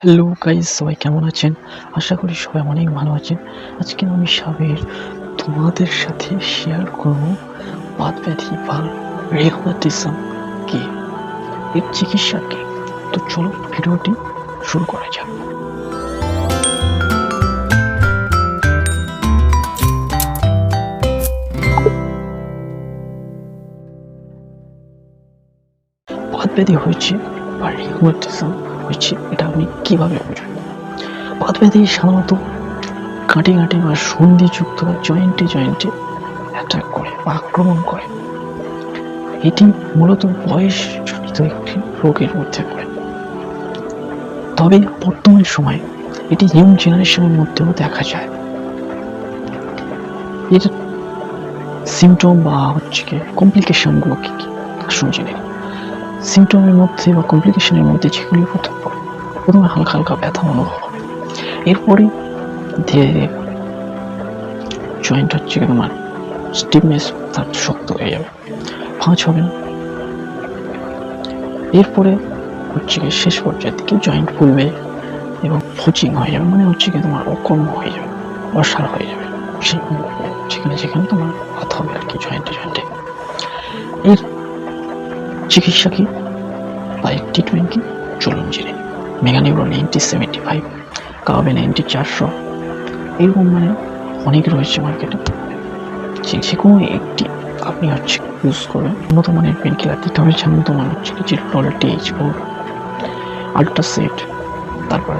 Hello guys, সবাই কেমন আছেন? আশা করি সবাই অনেক ভালো আছেন। আজকে আমি সাবের তোমাদের সাথে শেয়ার করব বাতব্যাধি বা রেগুমেটিজম কি, এর চিকিৎসা কি। তো চলো ভিডিওটি শুরু করা যাক। বাতব্যাধি হয়েছে বা রেগুমেটিজম হয়েছে, এটা আপনি কিভাবে বুঝবেন? বাতব্যাধি সাধারণত গাঁটে গাঁটে বা সন্ধিযুক্ত জয়েন্টে অ্যাটাক করে বা আক্রমণ করে। এটি মূলত বয়সজনিত একটি রোগের মধ্যে পড়ে, তবে বর্তমান সময়ে এটি ইয়ং জেনারেশনের মধ্যেও দেখা যায়। এর সিমটম বা কমপ্লিকেশনগুলো কি কি আসুন জেনে নিই। সিমটমের মধ্যে বা কমপ্লিকেশনের মধ্যে যেগুলি প্রথমে হালকা হালকা ব্যথা অনুভব হবে, এরপরে ধীরে ধীরে জয়েন্ট তোমার স্টিফনেস তার শক্ত হয়ে যাবে, ভাঁজ হবে না। এরপরে শেষ পর্যায়ের দিকে জয়েন্ট ফুলবে এবং ফোচিং হয়ে যাবে, মানে তোমার অকর্ম হয়ে যাবে, অসাড় হয়ে যাবে সেখানে যেখানে তোমার ব্যথা হবে আর কি, জয়েন্টে। এর চিকিৎসা কি বা এর ট্রিটমেন্ট কি চলুন জেনে। মেগানিউরন 9075, কার্বেন 400, এরকম মানে অনেক রয়েছে মার্কেটে। যে কোনো একটি আপনি ইউজ করবেন। উন্নত মানের পেন কিলার দিতে হবে, যেমন তোমার জিরোটল, TH4, আল্ট্রাসেট, তারপর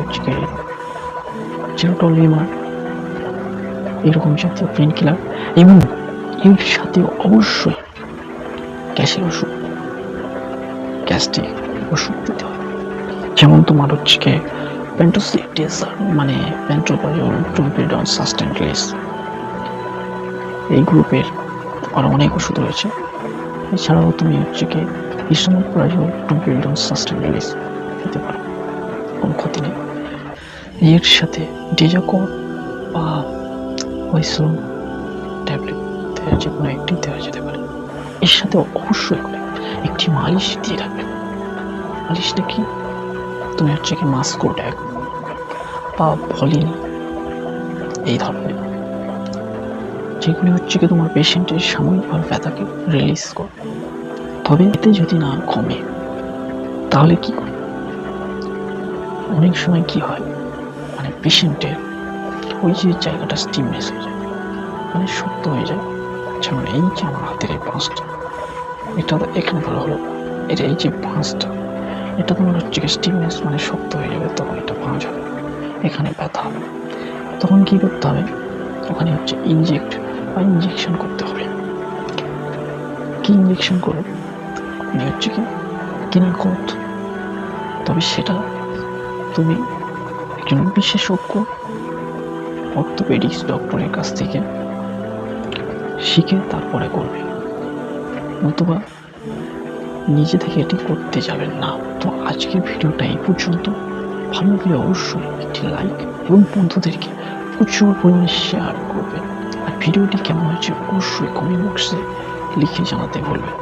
জিরোটল লিমার, এরকম জাতীয় পেন কিলার। এবং এর সাথে অবশ্যই গ্যাসের ওষুধ, গ্যাস্ট্রিক ওষুধ দিতে হবে, যেমন তোমার পেন্টোসিডেসার মানে পেন্টোপ্রাজল, ট্রম্পিডন, সাস্টেনগ্লিস, এই গ্রুপের আরো অনেক ওষুধ রয়েছে। এছাড়াও তুমি ইসোমোপ্রাজল, ট্রম্পিডন, সাস্টেনগ্লিস দিতে পারো, কোনো ক্ষতি নেই। এর সাথে ডেজাকট বা ওয়াইসোল ট্যাবলেট যে কোনো একটি দেওয়া যেতে পারে। এর সাথে অবশ্যই করে একটি মালিশ দিয়ে রাখবেন। মালিশটা কি, তুমি মাস্কোড্যাক বা ভলিন, এই ধরনের যেগুলি তোমার পেশেন্টের সাময়িকভাবে ব্যথাকে রিলিজ করে। তবে এতে যদি না কমে তাহলে কি করে? অনেক সময় কি হয়, মানে পেশেন্টের ওই যে জায়গাটা স্টিমনেস হয়ে যায়, মানে শক্ত হয়ে যায়। যেমন এই যে আমার হাতের এই পাঁচটা, এটা এখানে ভালো হলো, এটা এই যে পাঁচটা, এটা তোমার স্টিমনেস মানে শক্ত হয়ে যাবে, তখন এটা ভাঁজ হবে, এখানে ব্যথা হবে। তখন কি করতে হবে? ওখানে ইঞ্জেকশন করতে হবে। কি ইঞ্জেকশন করবে? কিনাকট। তবে সেটা তুমি একজন বিশেষজ্ঞ অর্থোপেডিক্স ডক্টরের কাছ থেকে শিখে তারপরে করবে, নতুবা নিজে থেকে এটি করতে যাবেন না। তো আজকের ভিডিওটা এই পর্যন্ত। ভালো লাগলে অবশ্যই একটি লাইক এবং বন্ধুদেরকে প্রচুর পরিমাণে শেয়ার করবেন। আর ভিডিওটি কেমন হয়েছে অবশ্যই কমেন্ট বক্সে লিখে জানাতে বলবেন।